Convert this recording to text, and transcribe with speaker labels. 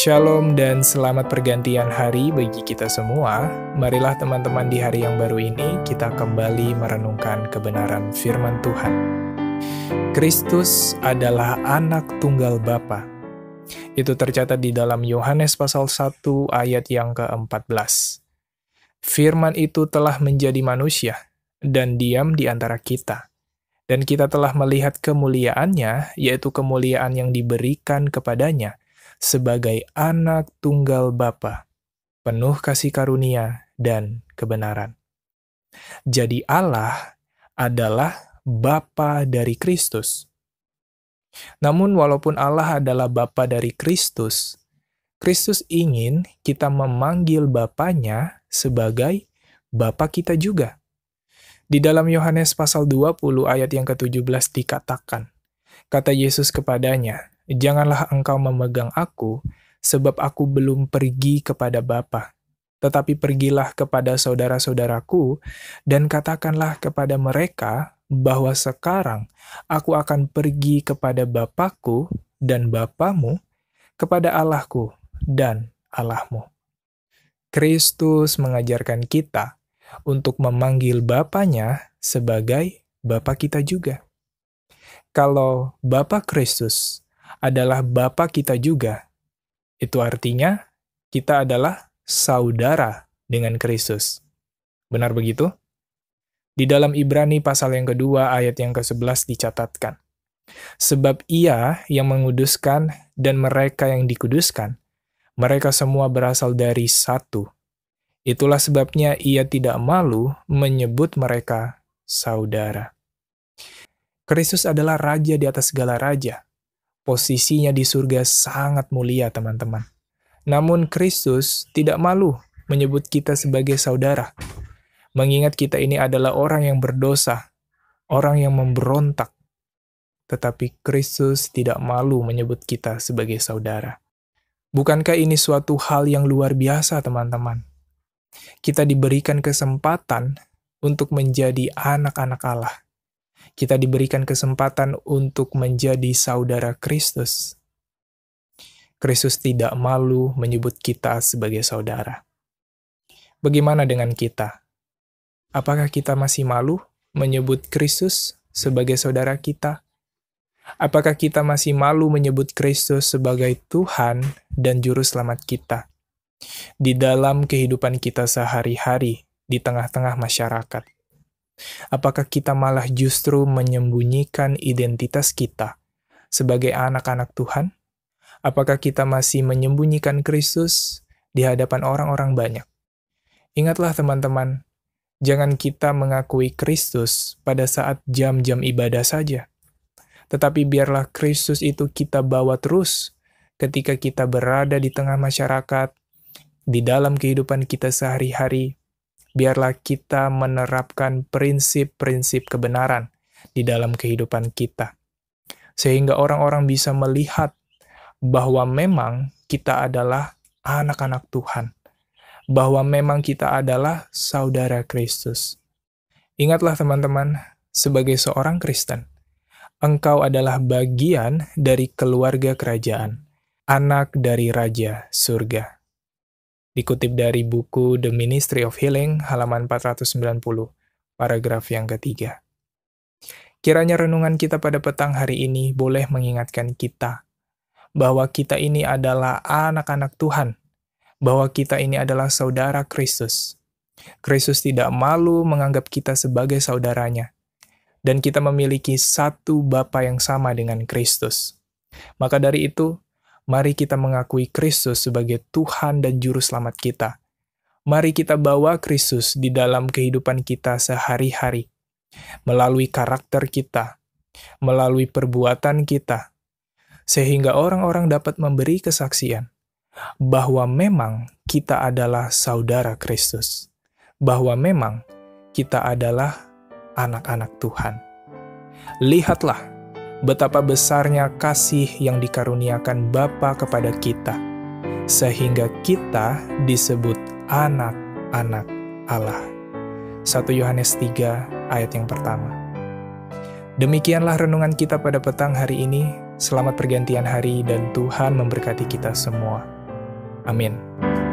Speaker 1: Shalom dan selamat pergantian hari bagi kita semua. Marilah teman-teman di hari yang baru ini kita kembali merenungkan kebenaran firman Tuhan. Kristus adalah anak tunggal Bapa. Itu tercatat di dalam Yohanes pasal 1 ayat yang ke-14. Firman itu telah menjadi manusia dan diam di antara kita. Dan kita telah melihat kemuliaannya, yaitu kemuliaan yang diberikan kepadanya sebagai anak tunggal Bapa, penuh kasih karunia dan kebenaran. Jadi Allah adalah Bapa dari Kristus. Namun walaupun Allah adalah Bapa dari Kristus, Kristus ingin kita memanggil Bapanya sebagai Bapa kita juga. Di dalam Yohanes pasal 20 ayat yang ke-17 dikatakan, kata Yesus kepadanya, "Janganlah engkau memegang aku, sebab aku belum pergi kepada Bapa. Tetapi pergilah kepada saudara-saudaraku, dan katakanlah kepada mereka bahwa sekarang aku akan pergi kepada Bapakku dan Bapamu, kepada Allahku dan Allahmu." Kristus mengajarkan kita untuk memanggil Bapanya sebagai Bapa kita juga. Kalau Bapa Kristus adalah Bapa kita juga, itu artinya kita adalah saudara dengan Kristus. Benar begitu? Di dalam Ibrani pasal yang kedua ayat yang ke-11 dicatatkan, "Sebab Ia yang menguduskan dan mereka yang dikuduskan, mereka semua berasal dari satu. Itulah sebabnya Ia tidak malu menyebut mereka saudara." Kristus adalah Raja di atas segala raja. Posisinya di surga sangat mulia, teman-teman. Namun Kristus tidak malu menyebut kita sebagai saudara. Mengingat kita ini adalah orang yang berdosa, orang yang memberontak. Tetapi Kristus tidak malu menyebut kita sebagai saudara. Bukankah ini suatu hal yang luar biasa, teman-teman? Kita diberikan kesempatan untuk menjadi anak-anak Allah. Kita diberikan kesempatan untuk menjadi saudara Kristus. Kristus tidak malu menyebut kita sebagai saudara. Bagaimana dengan kita? Apakah kita masih malu menyebut Kristus sebagai saudara kita? Apakah kita masih malu menyebut Kristus sebagai Tuhan dan Juru Selamat kita di dalam kehidupan kita sehari-hari di tengah-tengah masyarakat? Apakah kita malah justru menyembunyikan identitas kita sebagai anak-anak Tuhan? Apakah kita masih menyembunyikan Kristus di hadapan orang-orang banyak? Ingatlah teman-teman, jangan kita mengakui Kristus pada saat jam-jam ibadah saja. Tetapi biarlah Kristus itu kita bawa terus ketika kita berada di tengah masyarakat, di dalam kehidupan kita sehari-hari. Biarlah kita menerapkan prinsip-prinsip kebenaran di dalam kehidupan kita. Sehingga orang-orang bisa melihat bahwa memang kita adalah anak-anak Tuhan. Bahwa memang kita adalah saudara Kristus. Ingatlah teman-teman, sebagai seorang Kristen, engkau adalah bagian dari keluarga kerajaan, anak dari Raja Surga. Dikutip dari buku The Ministry of Healing, halaman 490, paragraf yang ketiga. Kiranya renungan kita pada petang hari ini boleh mengingatkan kita bahwa kita ini adalah anak-anak Tuhan, bahwa kita ini adalah saudara Kristus. Kristus tidak malu menganggap kita sebagai saudaranya, dan kita memiliki satu Bapa yang sama dengan Kristus. Maka dari itu, mari kita mengakui Kristus sebagai Tuhan dan Juru Selamat kita. Mari kita bawa Kristus di dalam kehidupan kita sehari-hari, melalui karakter kita, melalui perbuatan kita, sehingga orang-orang dapat memberi kesaksian bahwa memang kita adalah saudara Kristus, bahwa memang kita adalah anak-anak Tuhan. Lihatlah betapa besarnya kasih yang dikaruniakan Bapa kepada kita, sehingga kita disebut anak-anak Allah. 1 Yohanes 3 ayat yang pertama. Demikianlah renungan kita pada petang hari ini. Selamat pergantian hari dan Tuhan memberkati kita semua. Amin.